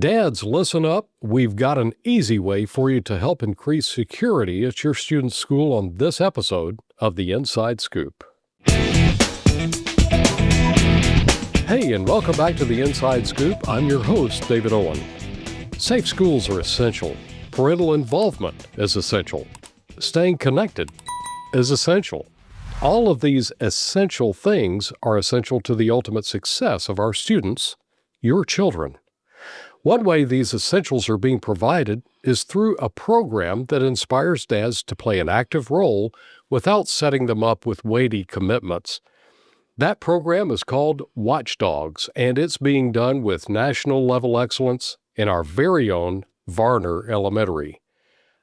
Dads, listen up. We've got an easy way for you to help increase security at your student's school on this episode of The Inside Scoop. Hey, and welcome back to The Inside Scoop. I'm your host, David Owen. Safe schools are essential. Parental involvement is essential. Staying connected is essential. All of these essential things are essential to the ultimate success of our students, your children. One way these essentials are being provided is through a program that inspires dads to play an active role without setting them up with weighty commitments. That program is called Watchdogs, and it's being done with national-level excellence in our very own Varner Elementary.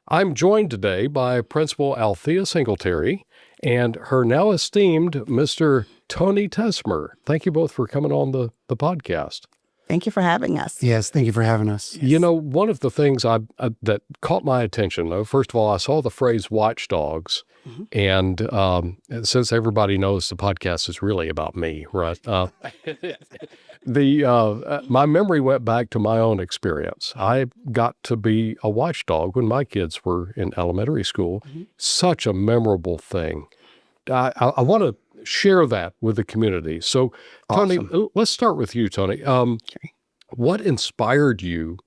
I'm joined today by Principal Althea Singletary and her now esteemed Mr. Tony Tesmer. Thank you both for coming on the podcast. Thank you for having us. Yes, thank you for having us. Yes. You know, one of the things that caught my attention, though, first of all, I saw the phrase Watchdogs, and since everybody knows the podcast is really about me, right? My memory went back to my own experience. I got to be a watchdog when my kids were in elementary school. Such a memorable thing. I want to share that with the community. So, Tony, let's start with you, Tony. What inspired you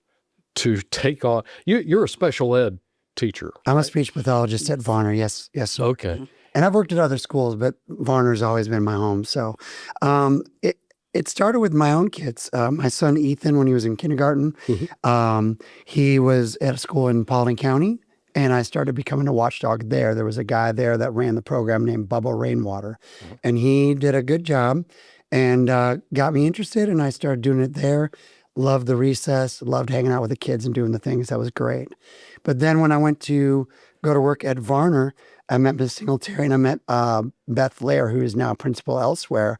to take on, you're a special ed teacher. I'm a speech pathologist at Varner. Yes. Sir. Okay. And I've worked at other schools, but Varner's always been my home. So it started with my own kids. My son, Ethan, when he was in kindergarten, he was at a school in Paulding County. And I started becoming a watchdog there. There was a guy there that ran the program named Bubba Rainwater. And he did a good job and got me interested. And I started doing it there. Loved the recess, loved hanging out with the kids and doing the things. That was great. But then when I went to go to work at Varner, I met Ms. Singletary and I met Beth Lair, who is now principal elsewhere.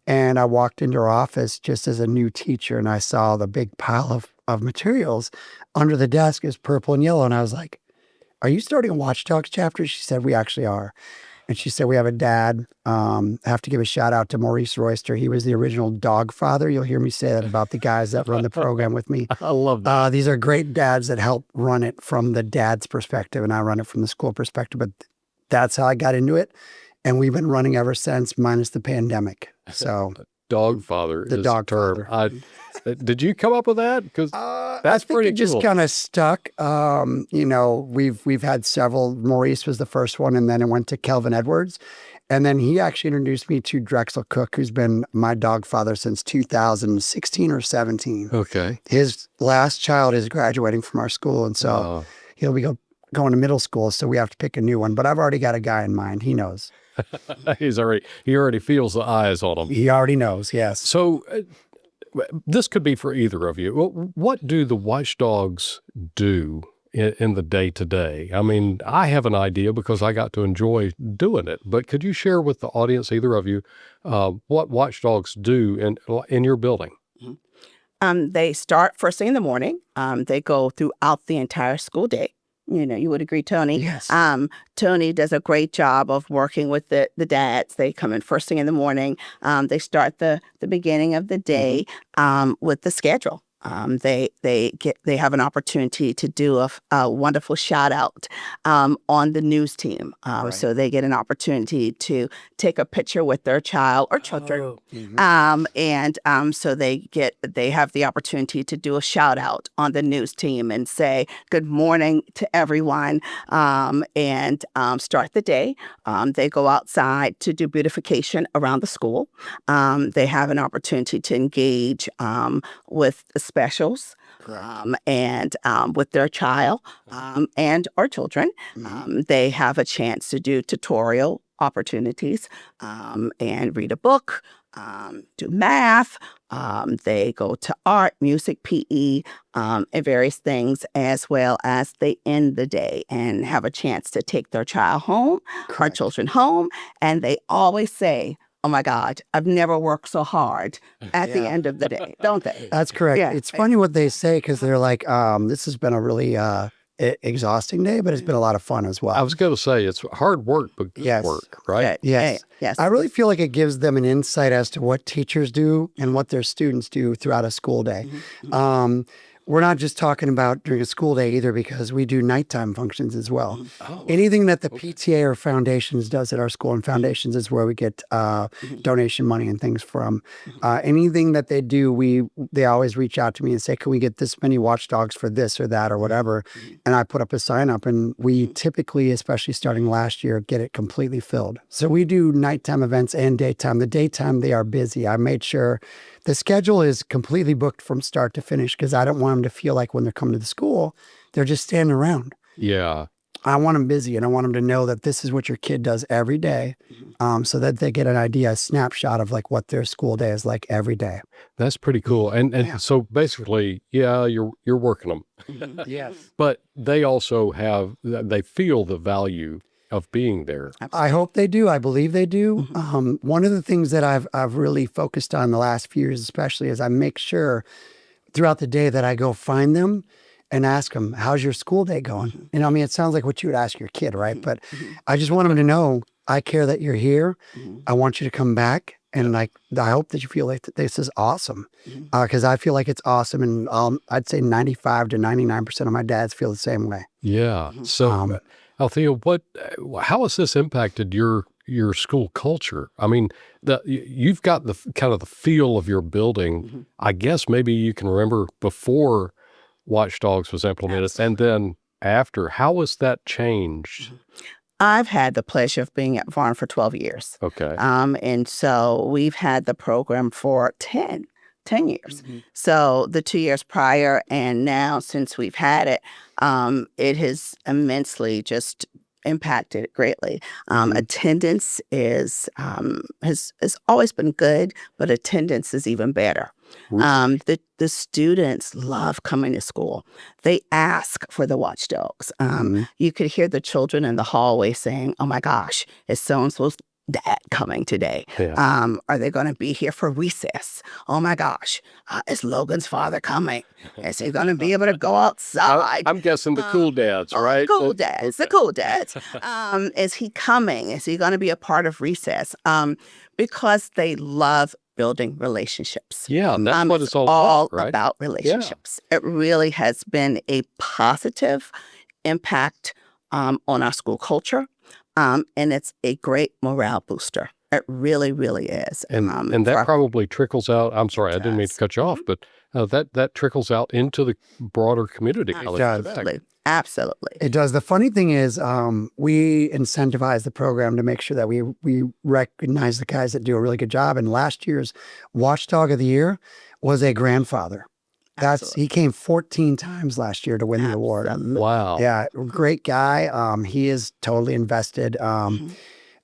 And I walked into her office just as a new teacher and I saw the big pile of materials under the desk is purple and yellow. And I was like, are you starting a Watchdogs chapter? She said, we actually are. And she said, we have a dad. I have to give a shout out to Maurice Royster. He was the original dog father. You'll hear me say that about the guys that run the program with me. I love that. These are great dads that help run it from the dad's perspective, and I run it from the school perspective. But that's how I got into it. And we've been running ever since, minus the pandemic. So dog father the is dog term. father. Did you come up with that? Because that's pretty it just cool. kind of stuck. We've had several. Maurice was the first one, and then it went to Kelvin Edwards. And then he actually introduced me to Drexel Cook, who's been my dog father since 2016 or 17. Okay. His last child is graduating from our school, and so he'll be going to middle school, so we have to pick a new one. But I've already got a guy in mind. He knows. He already feels the eyes on him. He already knows, yes. So this could be for either of you. What do the Watchdogs do in the day-to-day? I mean, I have an idea because I got to enjoy doing it, but could you share with the audience, either of you, what Watchdogs do in your building? They start first thing in the morning. They go throughout the entire school day. You know, you would agree, Tony. Yes. Tony does a great job of working with the dads. They come in first thing in the morning. They start the beginning of the day with the schedule. They have an opportunity to do a wonderful shout out on the news team. Right. So they get an opportunity to take a picture with their child or children. So they have the opportunity to do a shout out on the news team and say good morning to everyone and start the day. They go outside to do beautification around the school. They have an opportunity to engage with specials and with their child and our children. They have a chance to do tutorial opportunities and read a book, do math. They go to art, music, PE, and various things, as well as they end the day and have a chance to take their child home, our children home. And they always say, oh my God, I've never worked so hard at the end of the day, don't they? That's correct. Yeah. It's funny what they say because they're like, this has been a really exhausting day, but it's been a lot of fun as well. I was going to say it's hard work, but good work, right? Yes. Yes. I really feel like it gives them an insight as to what teachers do and what their students do throughout a school day. we're not just talking about during a school day either, because we do nighttime functions as well. Oh, Anything that the PTA or foundations does at our school, and foundations is where we get donation money and things from. Anything that they do, they always reach out to me and say, can we get this many watchdogs for this or that or whatever? And I put up a sign up, and we typically, especially starting last year, get it completely filled. So we do nighttime events and daytime. The daytime, they are busy. I made sure the schedule is completely booked from start to finish, because I don't want them to feel like when they're coming to the school, they're just standing around. yeah. I want them busy, and I want them to know that this is what your kid does every day, so that they get an idea, a snapshot of like what their school day is like every day. That's pretty cool. And so basically, yeah, you're working them. Yes. But they also they feel the value of being there. I hope they do. I believe they do. One of the things that I've really focused on the last few years, especially, is I make sure throughout the day that I go find them and ask them, how's your school day going? And I mean, it sounds like what you would ask your kid, right? But I just want them to know, I care that you're here. I want you to come back. And like, I hope that you feel like this is awesome, because I feel like it's awesome. And I'd say 95 to 99% of my dads feel the same way. Yeah. So, Althea, how has this impacted your school culture? I mean, you've got the kind of the feel of your building. I guess maybe you can remember before Watchdogs was implemented, and then after. How has that changed? I've had the pleasure of being at Varner for 12 years. Okay. And so we've had the program for 10 years. So the 2 years prior, and now since we've had it, it has immensely just impacted greatly. Attendance has always been good, but attendance is even better. The students love coming to school. They ask for the Watchdogs. You could hear the children in the hallway saying, oh my gosh, is so-and-so's dad coming today? Yeah. Are they going to be here for recess? Oh my gosh, is Logan's father coming? Is he going to be able to go outside? I'm guessing the cool dads, right? The cool dads, the cool dads. Is he coming? Is he going to be a part of recess? Because they love building relationships. Yeah, and that's what it's all about, right? About relationships. Yeah. It really has been a positive impact on our school culture. And it's a great morale booster. It really, really is. And that probably trickles out. I'm sorry, I didn't mean to cut you off, but that trickles out into the broader community. Absolutely. It does. The funny thing is, we incentivize the program to make sure that we recognize the guys that do a really good job. And last year's Watchdog of the Year was a grandfather. He came 14 times last year to win the award. Wow. Yeah, great guy. He is totally invested.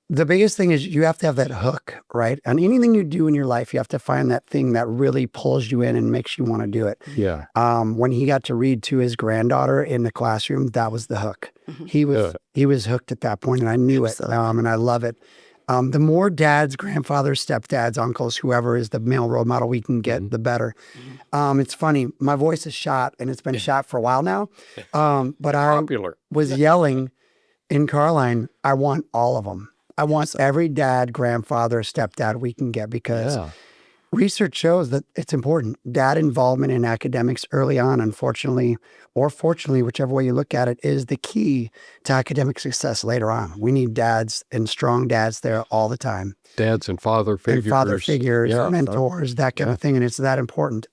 The biggest thing is you have to have that hook, right? And anything you do in your life, you have to find that thing that really pulls you in and makes you want to do it. Yeah. When he got to read to his granddaughter in the classroom, that was the hook. He was hooked at that point, and I knew it. And I love it. The more dads, grandfathers, stepdads, uncles, whoever is the male role model we can get, the better. It's funny. My voice is shot, and it's been shot for a while now. But I was yelling in Carline, I want all of them. I want every dad, grandfather, stepdad we can get, because research shows that it's important. Dad involvement in academics early on, unfortunately, or fortunately, whichever way you look at it, is the key to academic success later on. We need dads and strong dads there all the time. Dads and father figures. Mentors, that kind of thing. And it's that important.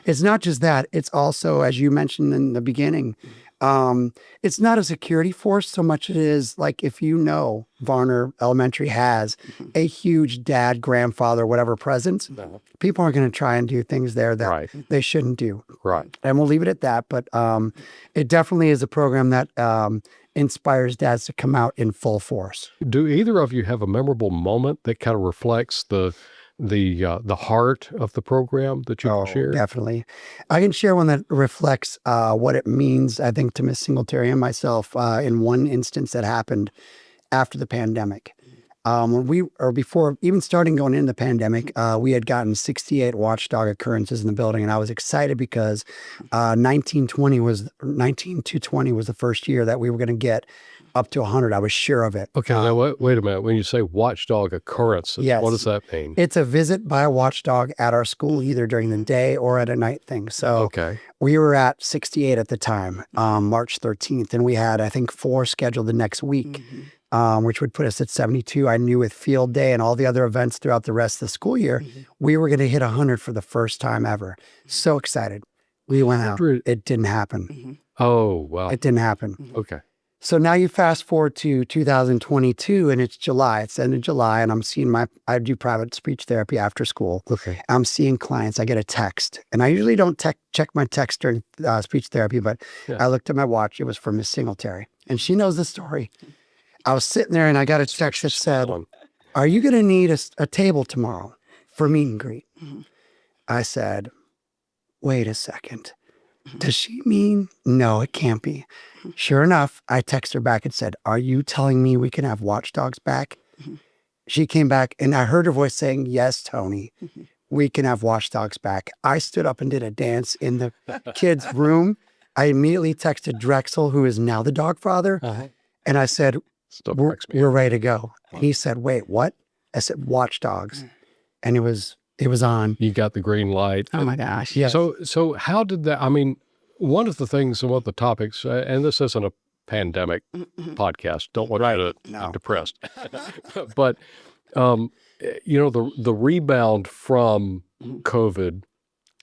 It's not just that. It's also, as you mentioned in the beginning, it's not a security force so much as it is like, if you know Varner Elementary has a huge dad, grandfather, whatever presence, people aren't going to try and do things there that they shouldn't do. Right. And we'll leave it at that. But it definitely is a program that inspires dads to come out in full force. Do either of you have a memorable moment that kind of reflects the heart of the program that you can share? Definitely. I can share one that reflects what it means, I think, to Miss Singletary and myself in one instance that happened after the pandemic. Before even starting going into the pandemic, we had gotten 68 watchdog occurrences in the building, and I was excited because 1920 was the first year that we were going to get up to 100. I was sure of it. Okay, now wait a minute. When you say watchdog occurrences, Yes. what does that mean? It's a visit by a watchdog at our school, either during the day or at a night thing. So Okay. we were at 68 at the time, March 13th, and we had, I think, 4 scheduled the next week, which would put us at 72. I knew with field day and all the other events throughout the rest of the school year, we were going to hit 100 for the first time ever. So excited. We went out. 100. It didn't happen. Oh, wow. It didn't happen. Okay. So now you fast forward to 2022 and it's July. It's the end of July and I'm seeing I do private speech therapy after school. Okay. I'm seeing clients. I get a text and I usually don't check my text during speech therapy, but I looked at my watch. It was from Miss Singletary and she knows the story. I was sitting there and I got a text that said, "Are you going to need a table tomorrow for meet and greet?" I said, "Wait a second. Does she mean no, it can't be?" Sure enough, I text her back and said, "Are you telling me we can have Watchdogs back?" She came back and I heard her voice saying, "Yes, Tony, we can have Watchdogs back." I stood up and did a dance in the kids' room. I immediately texted Drexel, who is now the dog father. And I said, we're ready to go. He said, "Wait, what?" I said, "Watchdogs." And it was on. You got the green light. Oh my gosh. Yes. So how did that, I mean, one of the things and one of the topics, and this isn't a pandemic podcast, don't want you to be depressed, but, you know, the rebound from COVID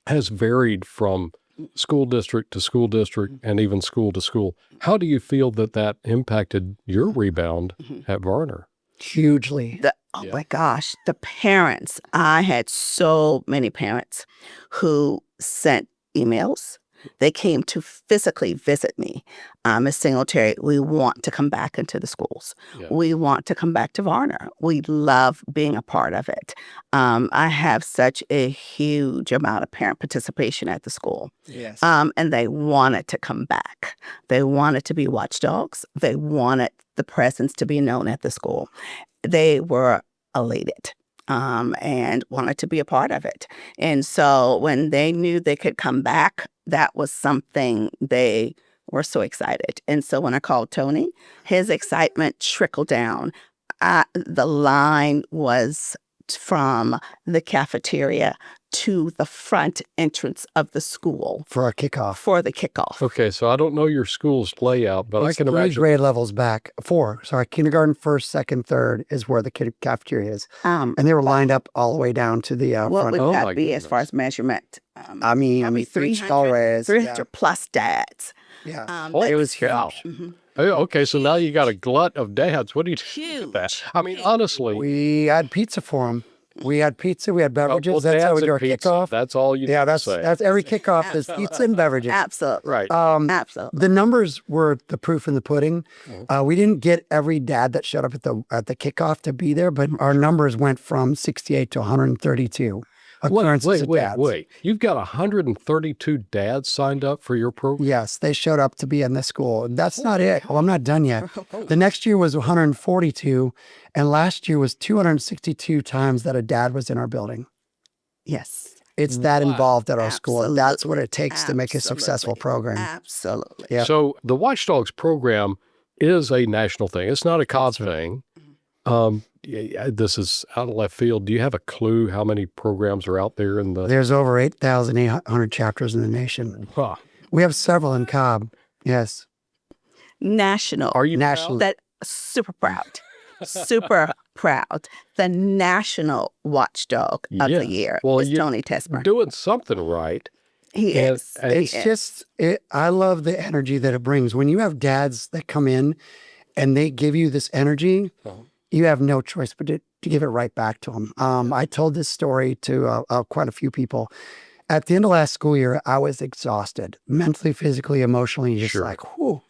has varied from school district to school district and even school to school. How do you feel that impacted your rebound at Varner? Hugely. Oh my gosh, the parents. I had so many parents who sent emails. They came to physically visit me. Ms. Singletary, we want to come back into the schools. Yeah. We want to come back to Varner. We love being a part of it. I have such a huge amount of parent participation at the school. Yes. And they wanted to come back. They wanted to be watchdogs. They wanted the presence to be known at the school. They were elated. And wanted to be a part of it. And so when they knew they could come back, that was something they were so excited. And so when I called Tony, his excitement trickled down. The line was from the cafeteria to the front entrance of the school. For a kickoff. For the kickoff. Okay, so I don't know your school's layout, but I can imagine. Grade levels back. 4. Sorry, kindergarten, 1st, 2nd, 3rd is where the cafeteria is. And they were lined up all the way down to the what front. would that be as far as measurement? I mean, 300 plus dads. Yeah. It was huge. Okay, so now you got a glut of dads. What do you do with that? I mean, honestly. We had pizza for them. We had pizza. We had beverages. Well, that's how we do our pizza. kickoff. That's all you that's say. that's every kickoff is pizza and beverages. Absolutely. Right. Absolutely. The numbers were the proof in the pudding. We didn't get every dad that showed up at the kickoff to be there, but our numbers went from 68 to 132 occurrences of dads. Wait. You've got 132 dads signed up for your program? Yes, they showed up to be in the school. That's not it. Well, I'm not done yet. The next year was 142, and last year was 262 times that a dad was in our building. Yes. It's that involved at our school. Absolutely. That's what it takes to make a successful program. Absolutely. Yeah. So the Watchdogs program is a national thing. It's not a Cobb thing. This is out of left field. Do you have a clue how many programs are out there in the... There's over 8,800 chapters in the nation. Huh. We have several in Cobb. Yes. National. Are you National. That super proud. Super proud. The national watchdog of the year is Tony Tesmer. Doing something right. He is. I love the energy that it brings. When you have dads that come in and they give you this energy, you have no choice but to give it right back to them. I told this story to quite a few people. At the end of last school year, I was exhausted, mentally, physically, emotionally, just like, whew.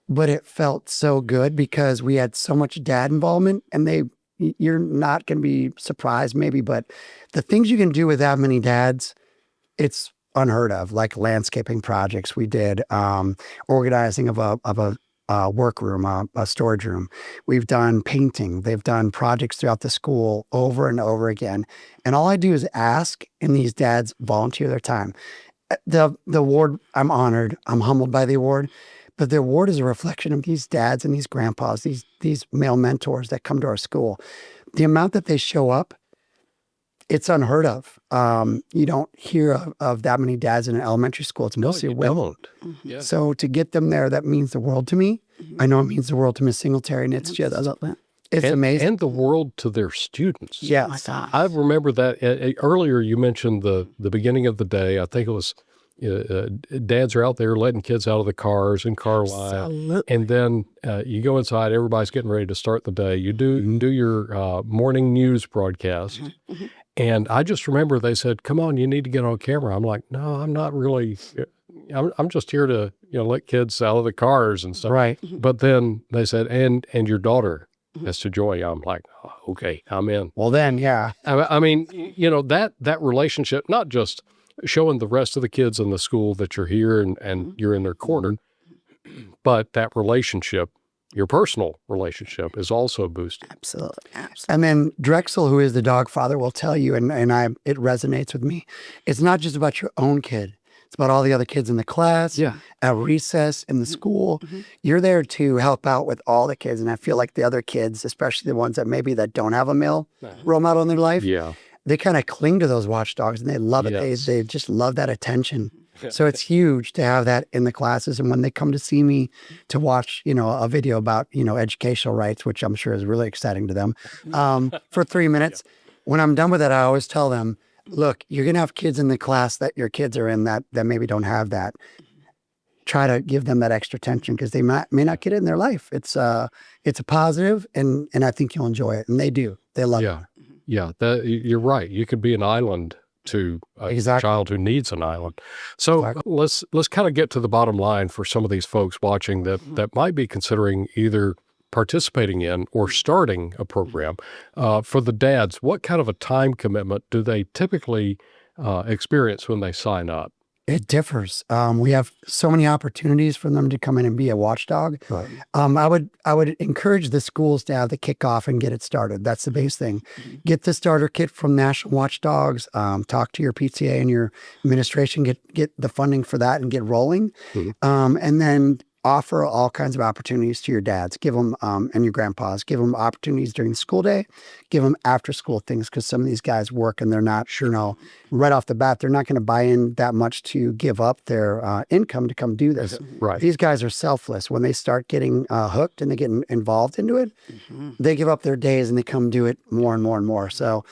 But it felt so good because we had so much dad involvement, and you're not going to be surprised maybe, but the things you can do with that many dads, it's unheard of, like landscaping projects we did, organizing of a workroom, a storage room. We've done painting. They've done projects throughout the school over and over again. And all I do is ask, and these dads volunteer their time. The award, I'm honored. I'm humbled by the award. But the award is a reflection of these dads and these grandpas, these male mentors that come to our school. The amount that they show up, it's unheard of. You don't hear of that many dads in an elementary school. It's mostly women. Yeah. So to get them there, that means the world to me. I know it means the world to Miss Singletary, and it's just, it's amazing. And the world to their students. Yeah. I remember that earlier you mentioned the beginning of the day. I think it was dads are out there letting kids out of the cars in car line. And then you go inside, everybody's getting ready to start the day. You do your morning news broadcast. And I just remember they said, come on, you need to get on camera. I'm like, no, I'm not really, I'm just here to, let kids out of the cars and stuff. Right. But then they said, and your daughter has to join you. I'm like, oh, okay, I'm in. Well, then, yeah. I mean, that relationship, not just showing the rest of the kids in the school that you're here and you're in their corner, but that relationship, your personal relationship, is also boosted. Absolutely. And then Drexel, who is the dog father, will tell you, and it resonates with me. It's not just about your own kid. It's about all the other kids in the class, at recess, in the school. You're there to help out with all the kids. And I feel like the other kids, especially the ones that don't have a male role model in their life, they kind of cling to those watchdogs and they love it. Yes. They just love that attention. So it's huge to have that in the classes. And when they come to see me to watch, a video about, educational rights, which I'm sure is really exciting to them, for 3 minutes, when I'm done with it, I always tell them, look, you're going to have kids in the class that your kids are in that maybe don't have that. Try to give them that extra attention because they may not get it in their life. It's a positive, and I think you'll enjoy it. And they do. They love it. Yeah, you're right. You could be an island to a child who needs an island. So let's kind of get to the bottom line for some of these folks watching that might be considering either participating in or starting a program. For the dads, what kind of a time commitment do they typically experience when they sign up? It differs. We have so many opportunities for them to come in and be a watchdog. Right. I would encourage the schools to have the kickoff and get it started. That's the base thing. Get the starter kit from National Watchdogs. Talk to your PTA and your administration. Get the funding for that and get rolling. And then offer all kinds of opportunities to your dads. Give them, and your grandpas, give them opportunities during the school day, give them after school things, because some of these guys work and they're not, right off the bat, they're not going to buy in that much to give up their income to come do this. Right. These guys are selfless. When they start getting hooked and they get involved into it, they give up their days and they come do it more and more and more. So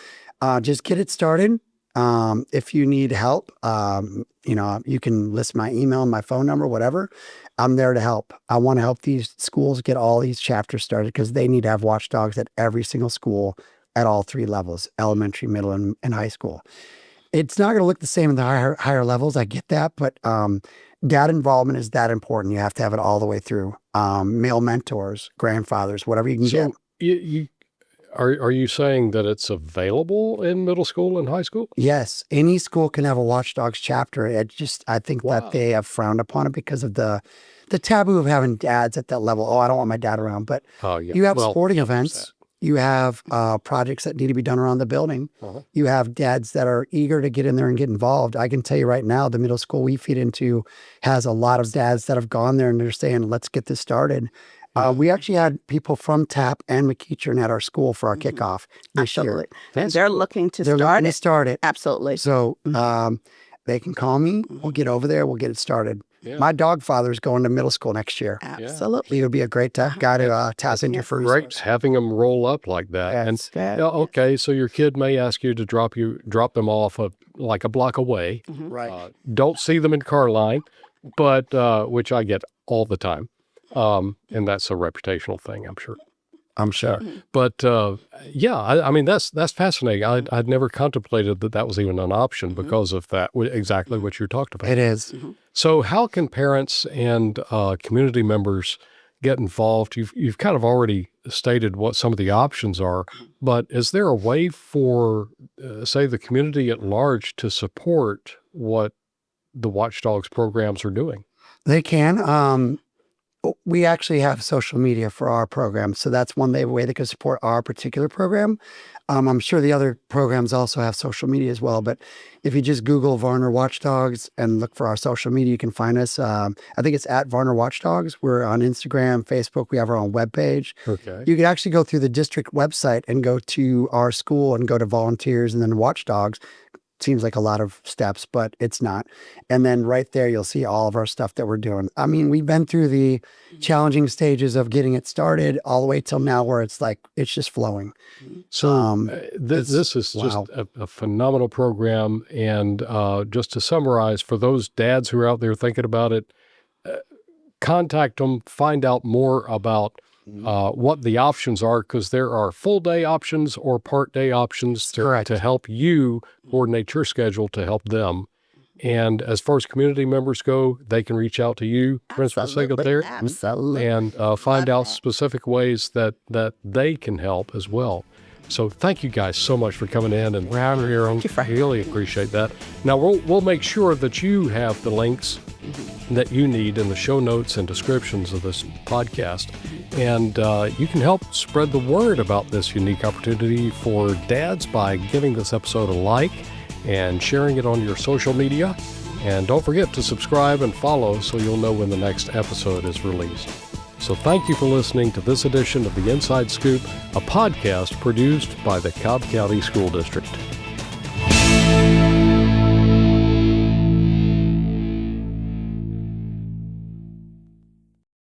just get it started. If you need help, you can list my email, my phone number, whatever. I'm there to help. I want to help these schools get all these chapters started because they need to have watchdogs at every single school at all 3 levels, elementary, middle, and high school. It's not going to look the same in the higher levels. I get that, but dad involvement is that important. You have to have it all the way through. Male mentors, grandfathers, whatever you can get. Are you saying that it's available in middle school and high school? Yes. Any school can have a Watchdogs chapter. I think that they have frowned upon it because of the taboo of having dads at that level. Oh, I don't want my dad around. But you have sporting events. You have projects that need to be done around the building. You have dads that are eager to get in there and get involved. I can tell you right now, the middle school we feed into has a lot of dads that have gone there and they're saying, let's get this started. We actually had people from TAP and McEachern at our school for our kickoff this year. They're looking to start it. Absolutely. So they can call me. We'll get over there. We'll get it started. Yeah. My dog father's going to middle school next year. Absolutely. He would be a great guy to tap in your first. Great having them roll up like that. Okay, so your kid may ask you to drop them off like a block away. Right. Don't see them in car line, but which I get all the time. And that's a reputational thing, I'm sure. But I mean, that's fascinating. I'd never contemplated that was even an option because of that, exactly what you talked about. It is. So how can parents and community members get involved? You've kind of already stated what some of the options are, but is there a way for, say, the community at large to support what the Watchdogs programs are doing? They can. We actually have social media for our program. So that's one way they can support our particular program. I'm sure the other programs also have social media as well. But if you just Google Varner Watchdogs and look for our social media, you can find us. I think it's at Varner Watchdogs. We're on Instagram, Facebook. We have our own webpage. Okay. You can actually go through the district website and go to our school and go to volunteers and then Watchdogs. Seems like a lot of steps, but it's not. And then right there, you'll see all of our stuff that we're doing. I mean, we've been through the challenging stages of getting it started all the way till now where it's like, it's just flowing. So this is just a phenomenal program. And just to summarize, for those dads who are out there thinking about it, contact them, find out more about what the options are, because there are full day options or part day options to help you coordinate your schedule to help them. And as far as community members go, they can reach out to you, Principal Singletary, and find out specific ways that they can help as well. So thank you guys so much for coming in and having here. I really appreciate that. Now we'll make sure that you have the links that you need in the show notes and descriptions of this podcast. And you can help spread the word about this unique opportunity for dads by giving this episode a like and sharing it on your social media. And don't forget to subscribe and follow so you'll know when the next episode is released. So thank you for listening to this edition of The Inside Scoop, a podcast produced by the Cobb County School District.